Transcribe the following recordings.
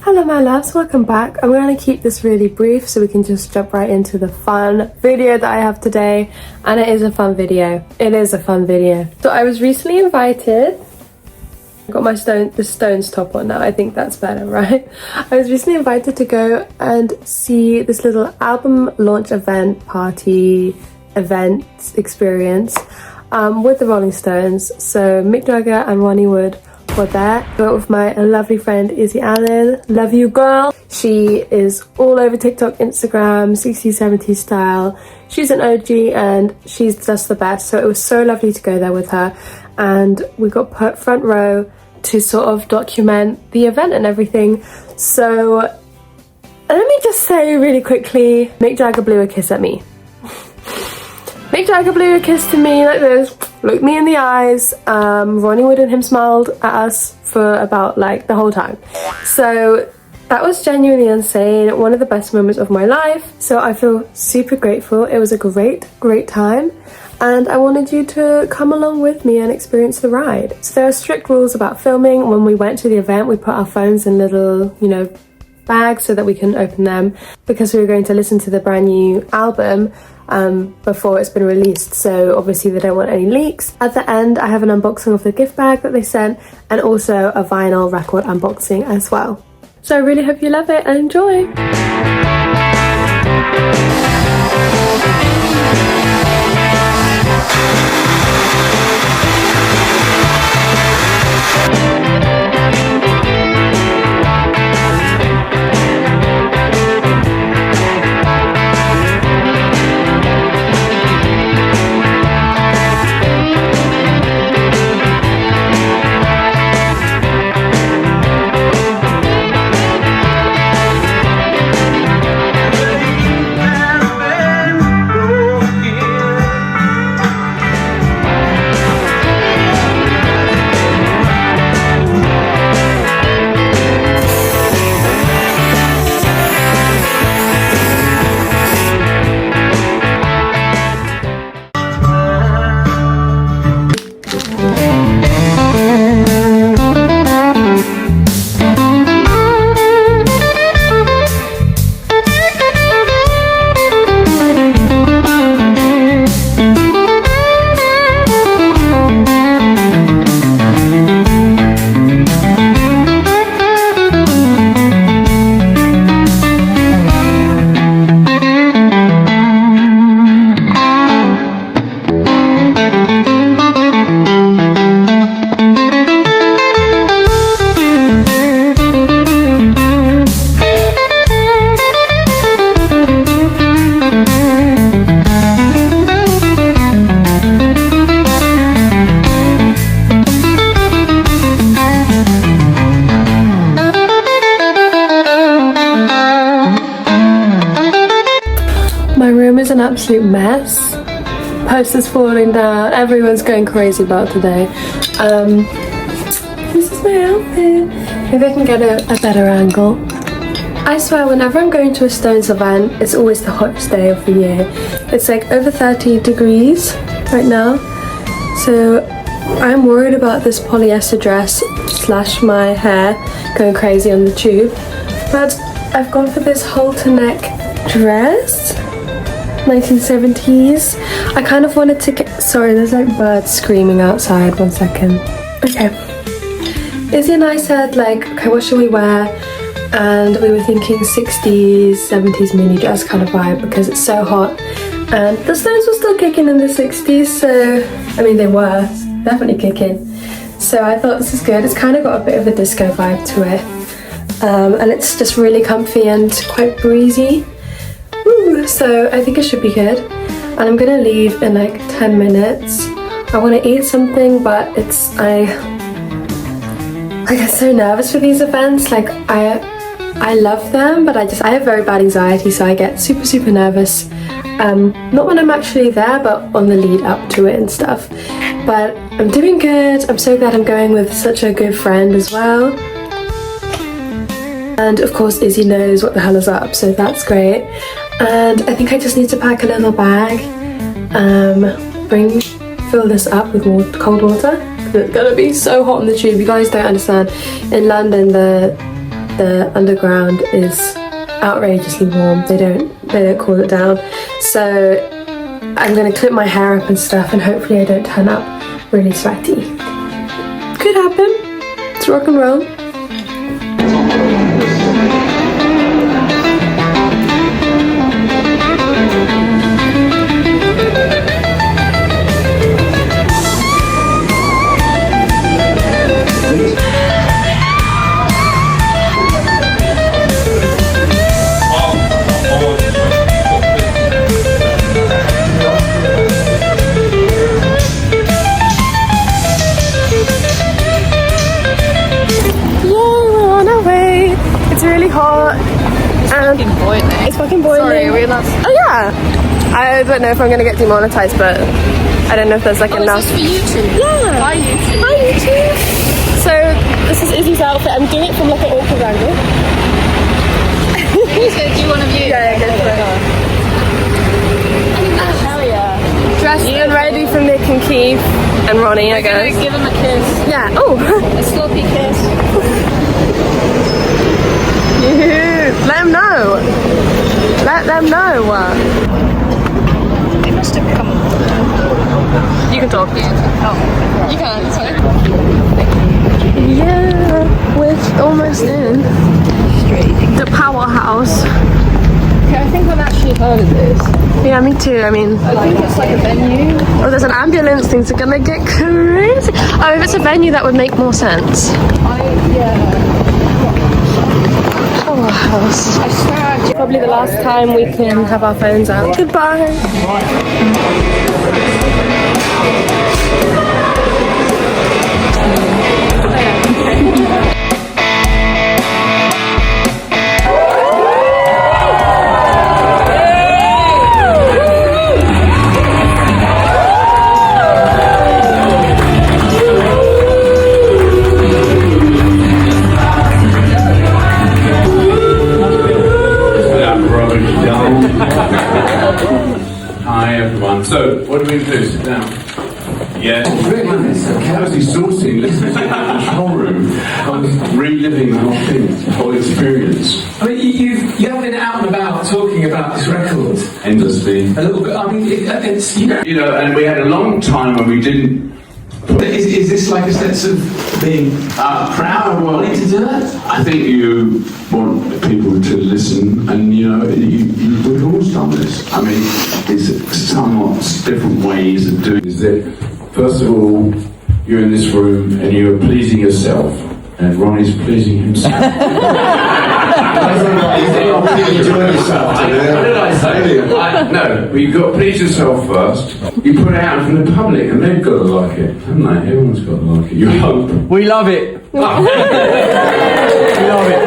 Hello my loves, welcome back. I'm going to keep this really brief so we can just jump right into the fun video that I have today. And it is a fun video. So I was recently invited. I got my the Stones top on now. I think that's better, right? I was recently invited to go and see this little album launch event experience with the Rolling Stones. So Mick Jagger and Ronnie Wood were there. I went with my lovely friend Izzy Allen. Love you, girl. She is all over TikTok, Instagram, 60s, 70s style. She's an OG and she's just the best. So it was so lovely to go there with her. And we got put front row to sort of document the event and everything. So let me just say really quickly, Mick Jagger blew a kiss at me. Mick Jagger blew a kiss to me like this, looked me in the eyes. Ronnie Wood and him smiled at us for about like the whole time. So that was genuinely insane, one of the best moments of my life. So I feel super grateful. It was a great time. And I wanted you to come along with me and experience the ride. So there are strict rules about filming. When we went to the event, we put our phones in little, bags so that we can open them because we were going to listen to the brand new album before it's been released, so obviously they don't want any leaks. At the end I have an unboxing of the gift bag that they sent and also a vinyl record unboxing as well. So I really hope you love it and enjoy. An absolute mess. Posters falling down, everyone's going crazy about today. This is my outfit. Maybe I can get a better angle. I swear whenever I'm going to a Stones event, it's always the hottest day of the year. It's like over 30 degrees right now, so I'm worried about this polyester dress / my hair going crazy on the tube, but I've gone for this halter neck dress, 1970s. I kind of wanted to get, sorry, there's like birds screaming outside, 1 second. Okay, Izzy and I said like, okay, what should we wear? And we were thinking 60s, 70s mini dress kind of vibe because it's so hot. And the Stones were still kicking in the 60s, so, I mean they were definitely kicking. So I thought this is good. It's kind of got a bit of a disco vibe to it. And it's just really comfy and quite breezy. So I think it should be good. And I'm gonna leave in like 10 minutes. I want to eat something, but I get so nervous for these events. Like I love them, but I have very bad anxiety, so I get super nervous. Not when I'm actually there, but on the lead up to it and stuff. But I'm doing good. I'm so glad I'm going with such a good friend as well. And of course Izzy knows what the hell is up, so that's great. And I think I just need to pack a little bag, fill this up with cold water, It's gonna be so hot on the tube. You guys don't understand. In London, the underground is outrageously warm. They don't cool it down. So I'm gonna clip my hair up and stuff, and hopefully I don't turn up really sweaty. Could happen. It's rock and roll. It's fucking boiling. Sorry, we're not. Oh yeah. I don't know if I'm gonna get demonetized, but I don't know if there's like enough. Is this for YouTube? Yeah. Hi YouTube. Hi YouTube. So this is Izzy's outfit. I'm doing it from like an awkward angle. Who's gonna do one of you? Yeah, go for it. Hell yeah. Dressed and ready for Nick and Keith and Ronnie, I guess. Give him a kiss. Yeah. Oh. A sloppy kiss. Let them know. Let them know. They must have come. You can talk. Oh, you can. Sorry. Yeah, we're almost in the powerhouse. Okay, I think I've actually heard of this. Yeah, me too. I mean, I think it's like a venue. oh, there's an ambulance. Things are gonna get crazy. Oh, if it's a venue, that would make more sense. Powerhouse. I swear. Probably the last time we can have our phones out. Goodbye. Hi everyone. So, what do we do? Sit down. Yeah. It's very nice. I was exhausting listening to the control room. I was reliving the whole thing, the whole experience. I mean, you have been out and about talking about this record Endlessly. a little bit. I mean, it's You know, and we had a long time when we didn't. Is this like a sense of being Proud. Well, wanting to do that? I think you want people to listen, and you know, we've always done this. I mean, it's somewhat different ways of doing. Is that first of all, you're in this room and you're pleasing yourself, and Ronnie's pleasing himself. What did I say? No, but you've got to please yourself first. You put it out from the public, and they've got to like it, haven't they? Everyone's got to like it. You hope. We love it. We love it.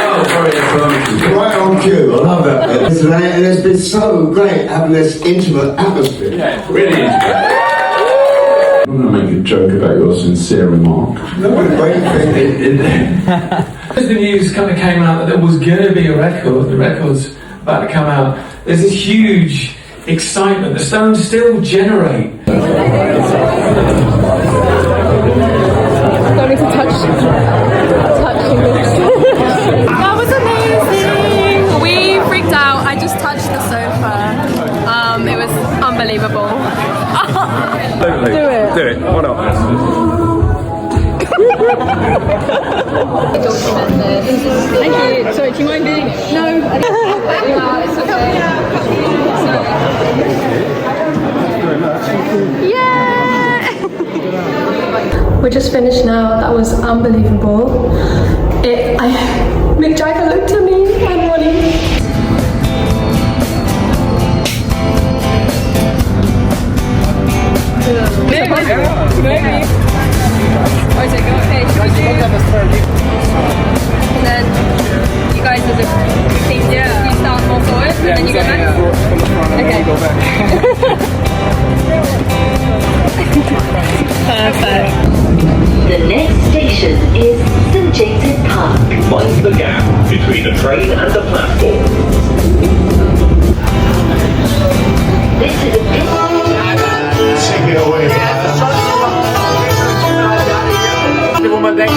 Oh, very affirmative. Right on cue, I love that bit. And it's been so great having this intimate atmosphere. Yeah, really is. I'm going to make a joke about your sincere remark. No, but great thing. As the news kind of came out that there was going to be a record, the record's about to come out, there's this huge excitement. The Stones still generate. Don't need to touch That was amazing. We freaked out. I just touched the sofa. It was unbelievable. Do it. Why not? Thank you. Sorry, do you mind doing it? No. It's okay. Yeah! We're just finished now. That was unbelievable. Mick Jagger looked at me and Ronnie. Maybe. Oh, is it go? Okay, should we do? And then you guys as a team, you start more forward, and then you go back. Okay. Perfect. The next station is St James's Park. Mind the gap between the train and the platform. This is a Take it away, man. Momente, wo man denkt,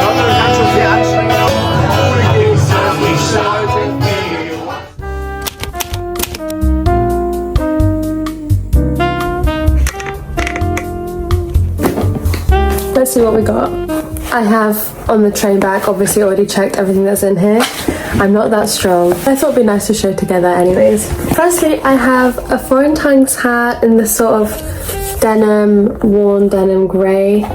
das kann schon sehr anstrengend Let's see what we got. I have on the train back obviously already checked everything that's in here. I'm not that strong. I thought it'd be nice to show together anyways. Firstly, I have a Foreign Tongues hat in this sort of worn denim grey.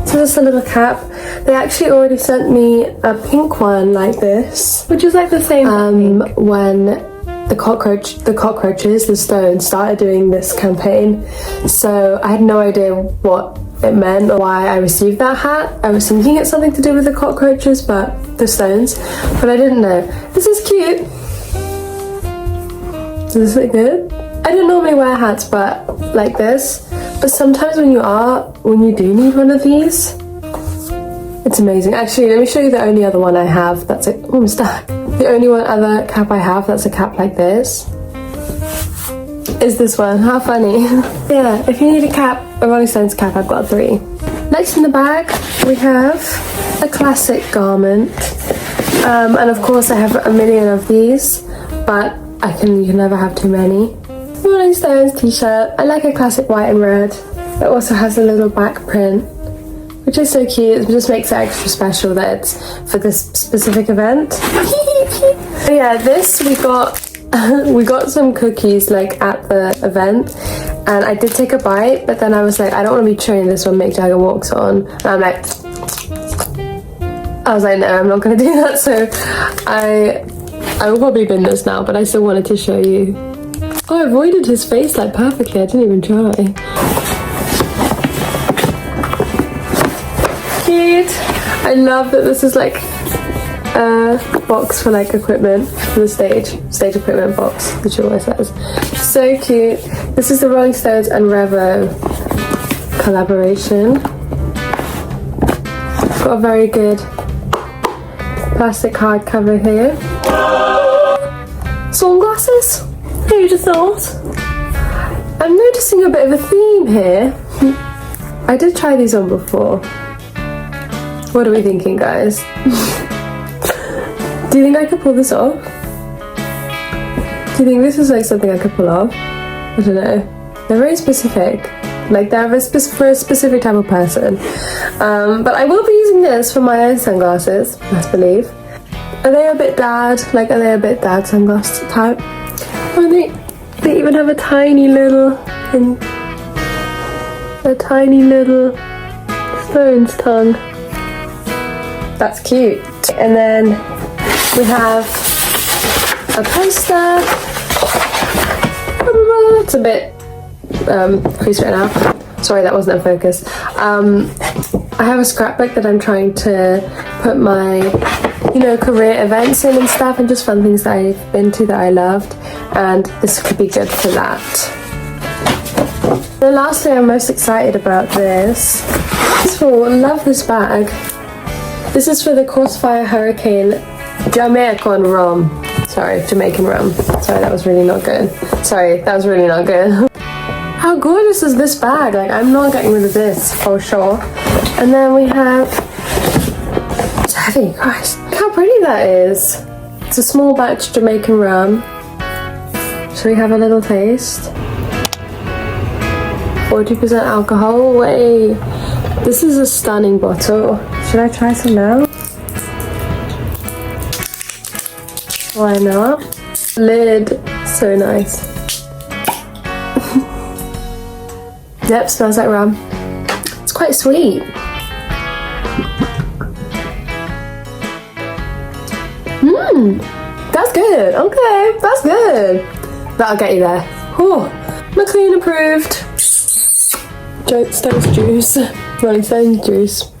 So just a little cap. They actually already sent me a pink one like this, which is like the same when the cockroaches, the Stones, started doing this campaign. So I had no idea what it meant or why I received that hat. I was thinking it's something to do with the cockroaches, but the Stones, but I didn't know. This is cute. Does this look good? I don't normally wear hats but like this, but sometimes when you do need one of these, it's amazing. Actually, let me show you the only other one I have that's I'm stuck. The only other cap I have that's a cap like this is this one. How funny. Yeah, if you need a cap, a Rolling Stones cap, I've got 3. Next in the bag, we have a classic garment. And of course I have a million of these, but you can never have too many. Rolling Stones t-shirt. I like a classic white and red. It also has a little back print, which is so cute. It just makes it extra special that it's for this specific event. Yeah, this we got some cookies like at the event, and I did take a bite, but then I was like, I don't want to be chewing this when Mick Jagger walks on, and I was like, no, I'm not going to do that. So I will probably bin this now, but I still wanted to show you. Oh, I avoided his face like perfectly. I didn't even try. Cute. I love that this is like a box for like equipment for the stage equipment box, which it always says. So cute. This is the Rolling Stones and Revo collaboration. Got a very good plastic hardcover here. Sunglasses? Who just thought? I'm noticing a bit of a theme here. I did try these on before. What are we thinking, guys? Do you think I could pull this off? Do you think this is like something I could pull off? I don't know. They're very specific. Like they're for a specific type of person. But I will be using this for my own sunglasses, best believe. Are they a bit dad? Like, are they a bit dad sunglass type? Oh, they even have a tiny little Stones tongue. That's cute. And then we have a poster. It's a bit creased right now. Sorry, that wasn't in focus. I have a scrapbook that I'm trying to put my, career events in and stuff, and just fun things that I've been to that I loved, and this could be good for that. Then lastly, I'm most excited about this. Love this bag. This is for the Crossfire Hurricane Jamaican rum. Sorry, Jamaican rum. Sorry, that was really not good. How gorgeous is this bag? Like, I'm not getting rid of this for sure. And then we have, it's heavy, Christ. Look how pretty that is. It's a small batch Jamaican rum. Should we have a little taste? 40% alcohol, wait. This is a stunning bottle. Should I try some now? Why not? Lid, so nice. Yep, smells like rum. It's quite sweet. That's good. Okay, that's good. That'll get you there. Whew. McLean approved. Stones juice. Rolling Stones juice.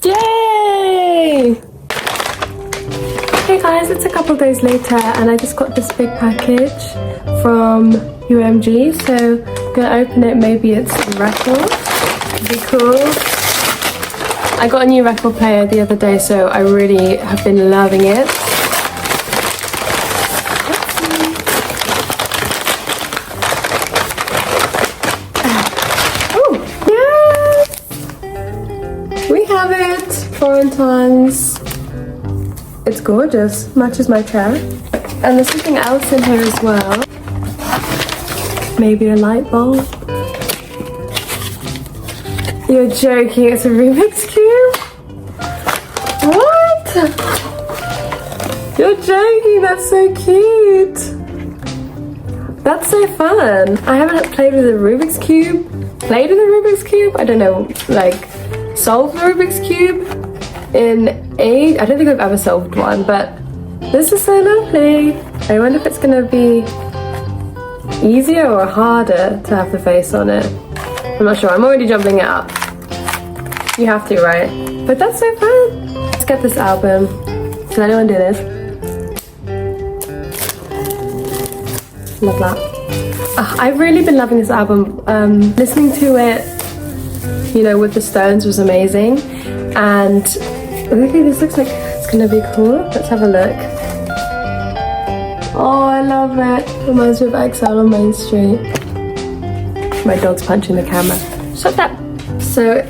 Yay! Hey guys, it's a couple days later and I just got this big package from UMG, so I'm gonna open it. Maybe it's a record. It'd be cool. I got a new record player the other day, so I really have been loving it. Oh, Florentines. It's gorgeous, matches my chair. And there's something else in here as well. Maybe a light bulb. You're joking, it's a Rubik's Cube? What? You're joking, that's so cute. That's so fun. I haven't played with a Rubik's Cube. Played with a Rubik's Cube? I don't know, like solved the Rubik's Cube in age. I don't think I've ever solved one, but this is so lovely. I wonder if it's gonna be easier or harder to have the face on it. I'm not sure, I'm already jumbling it up. You have to, right? But that's so fun. Let's get this album. Does anyone do this? Love that. I've really been loving this album. Listening to it, you know, with the Stones was amazing. And okay, this looks like it's gonna be cool. Let's have a look. Oh, I love it. Reminds me of XL on Main Street. My dog's punching the camera. Shut up. So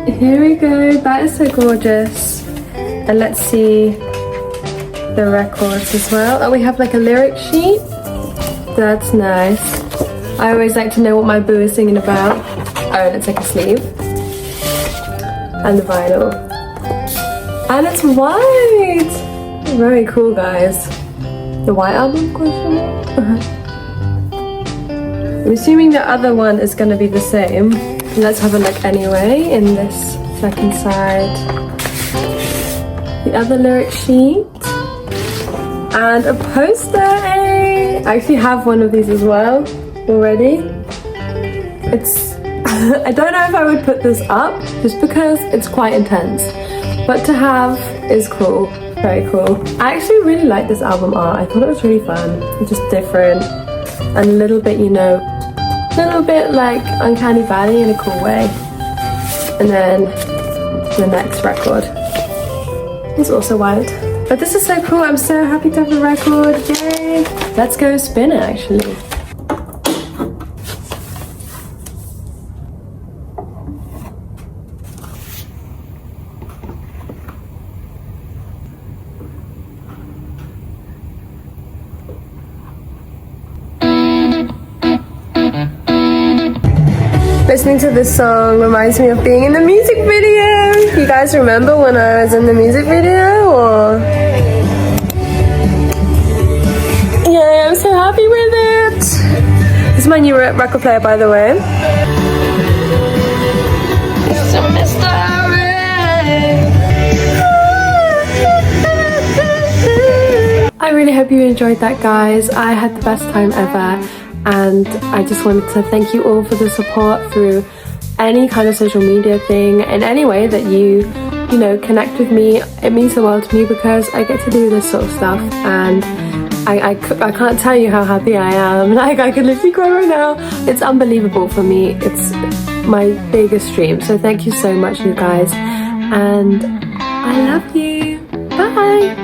here we go. That is so gorgeous. And let's see the records as well. Oh, we have like a lyric sheet. That's nice. I always like to know what my boo is singing about. Oh, and it's like a sleeve. And the vinyl. And it's white! Very cool, guys. The white album, question mark? I'm assuming the other one is going to be the same. Let's have a look anyway in this second side. The other lyric sheet. And a poster, I actually have one of these as well already. It's I don't know if I would put this up just because it's quite intense, but to have is cool, very cool. I actually really like this album art. I thought it was really fun, just different and a little bit, you know, a little bit like Uncanny Valley in a cool way. And then the next record is also white. But this is so cool, I'm so happy to have the record, yay! Let's go spin it actually. Listening to this song reminds me of being in the music video. You guys remember when I was in the music video or? Yeah, I'm so happy with it. This is my new record player, by the way. It's a mystery. I really hope you enjoyed that, guys. I had the best time ever. And I just wanted to thank you all for the support through any kind of social media thing, in any way that you know, connect with me. It means the world to me because I get to do this sort of stuff, and I can't tell you how happy I am. Like, I could literally cry right now. It's unbelievable for me. It's my biggest dream. So thank you so much, you guys. And I love you. Bye.